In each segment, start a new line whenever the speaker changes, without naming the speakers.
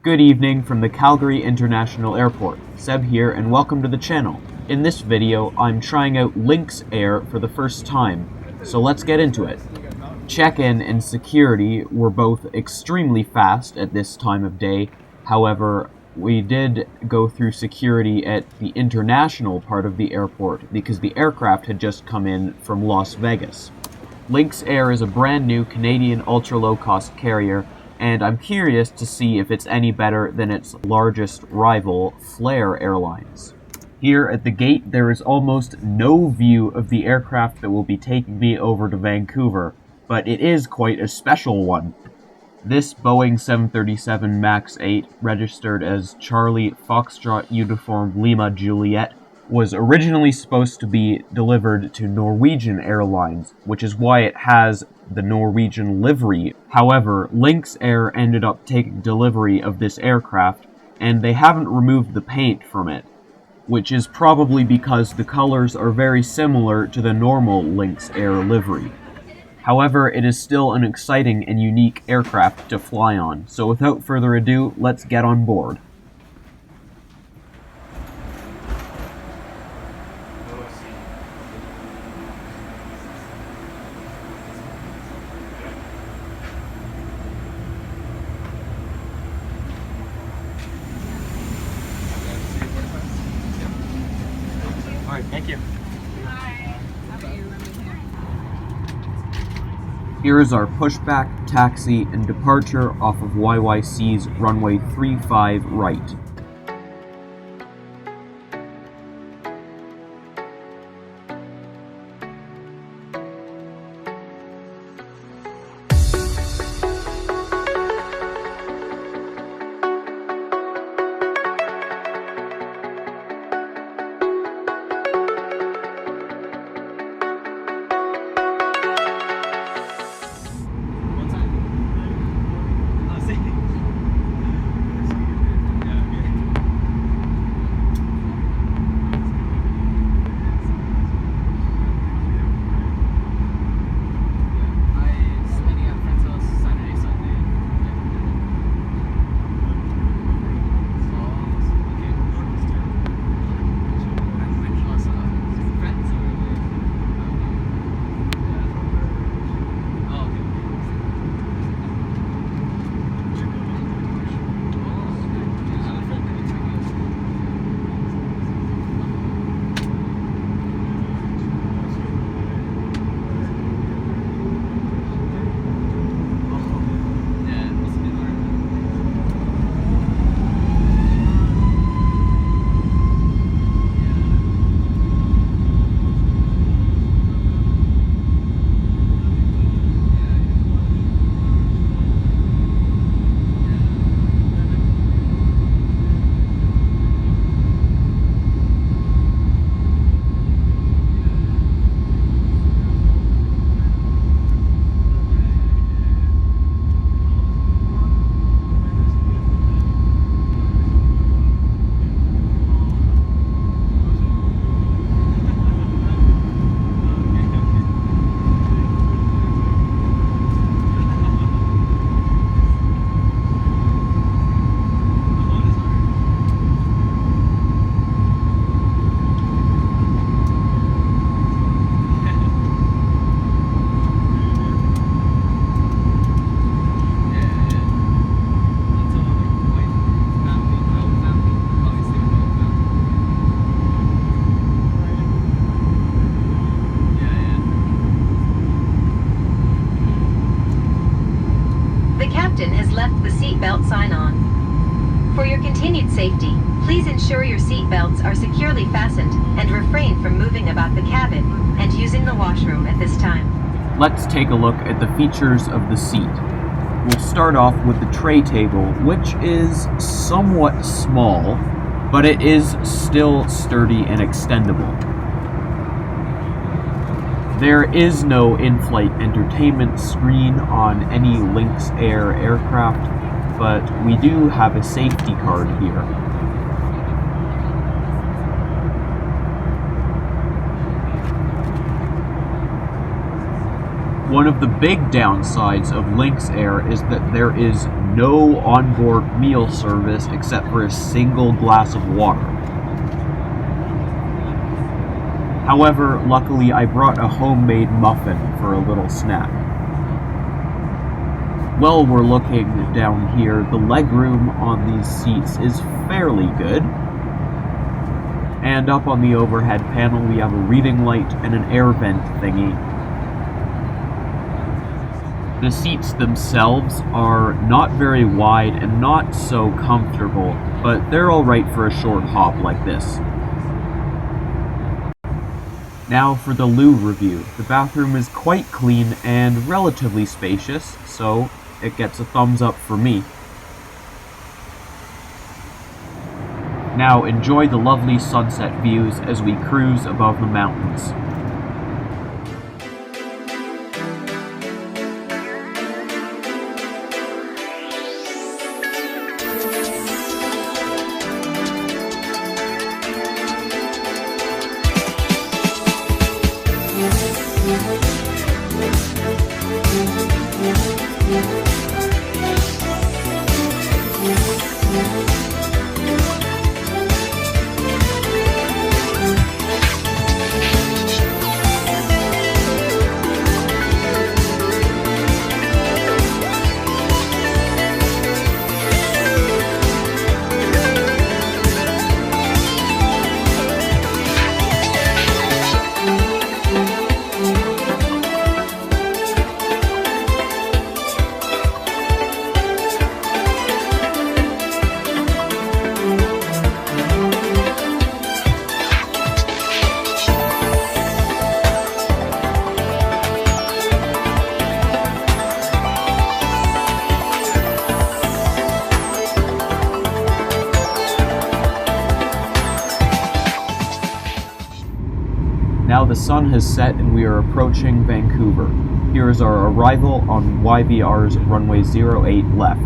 Good evening from the Calgary International Airport. Seb here and welcome to the channel. In this video, I'm trying out Lynx Air for the first time, so let's get into it. Check-in and security were both extremely fast at this time of day. However, we did go through security at the international part of the airport because the aircraft had just come in from Las Vegas. Lynx Air is a brand new Canadian ultra-low-cost carrier, and I'm curious to see if it's any better than its largest rival, Flair Airlines. Here at the gate, there is almost no view of the aircraft that will be taking me over to Vancouver, but it is quite a special one. This Boeing 737 MAX 8, registered as Charlie Foxtrot Uniform Lima Juliet, was originally supposed to be delivered to Norwegian Airlines, which is why it has the Norwegian livery. However, Lynx Air ended up taking delivery of this aircraft, and they haven't removed the paint from it, which is probably because the colors are very similar to the normal Lynx Air livery. However, it is still an exciting and unique aircraft to fly on, so without further ado, let's get on board.
Alright, thank you.
Here is our pushback, taxi, and departure off of YYC's runway 35 right.
Has left the seatbelt sign on. For your continued safety, please ensure your seatbelts are securely fastened and refrain from moving about the cabin and using the washroom at this time.
Let's take a look at the features of the seat. We'll start off with the tray table, which is somewhat small, but it is still sturdy and extendable. There is no in-flight entertainment screen on any Lynx Air aircraft, but we do have a safety card here. One of the big downsides of Lynx Air is that there is no onboard meal service except for a single glass of water. However, luckily I brought a homemade muffin for a little snack. While we're looking down here, the legroom on these seats is fairly good. And up on the overhead panel we have a reading light and an air vent thingy. The seats themselves are not very wide and not so comfortable, but they're alright for a short hop like this. Now for the loo review. The bathroom is quite clean and relatively spacious, so it gets a thumbs up for me. Now enjoy the lovely sunset views as we cruise above the mountains. Now the sun has set and we are approaching Vancouver. Here is our arrival on YVR's runway 08 left.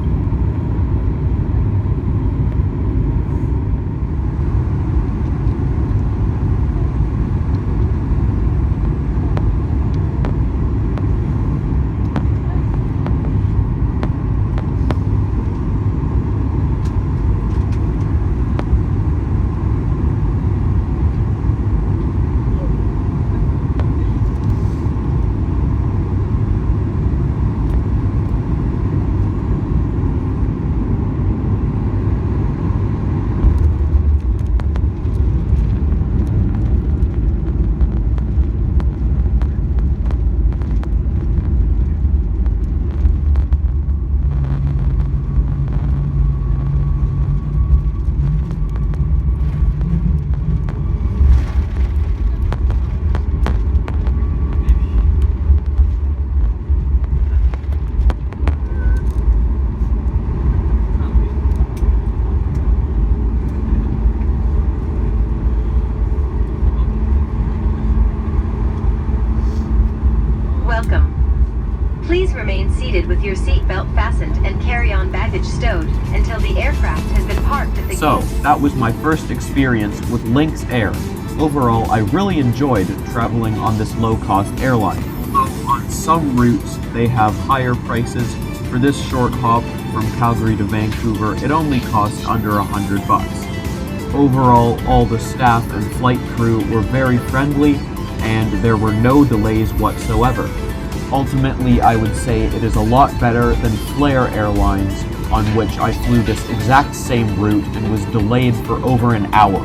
Welcome. Please remain seated with your seatbelt fastened and carry-on baggage stowed until the aircraft has been parked at the
So, that was my first experience with Lynx Air. Overall, I really enjoyed traveling on this low-cost airline. Although on some routes, they have higher prices. For this short hop from Calgary to Vancouver, it only cost under $100. Overall, all the staff and flight crew were very friendly, and there were no delays whatsoever. Ultimately, I would say it is a lot better than Flair Airlines, on which I flew this exact same route and was delayed for over an hour.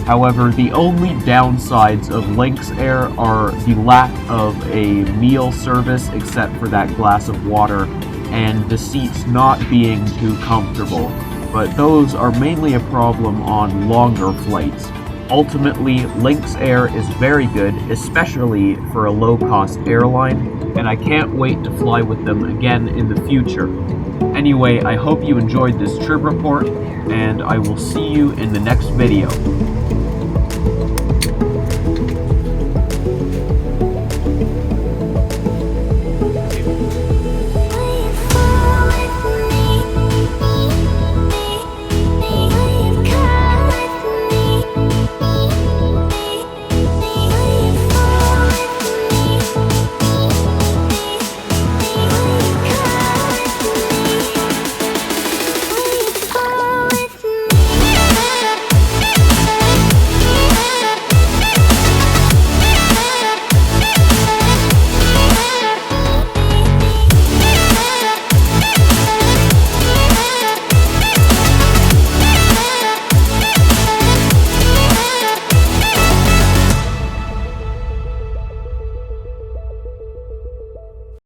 However, the only downsides of Lynx Air are the lack of a meal service except for that glass of water, and the seats not being too comfortable, but those are mainly a problem on longer flights. Ultimately, Lynx Air is very good, especially for a low-cost airline, and I can't wait to fly with them again in the future. Anyway, I hope you enjoyed this trip report, and I will see you in the next video.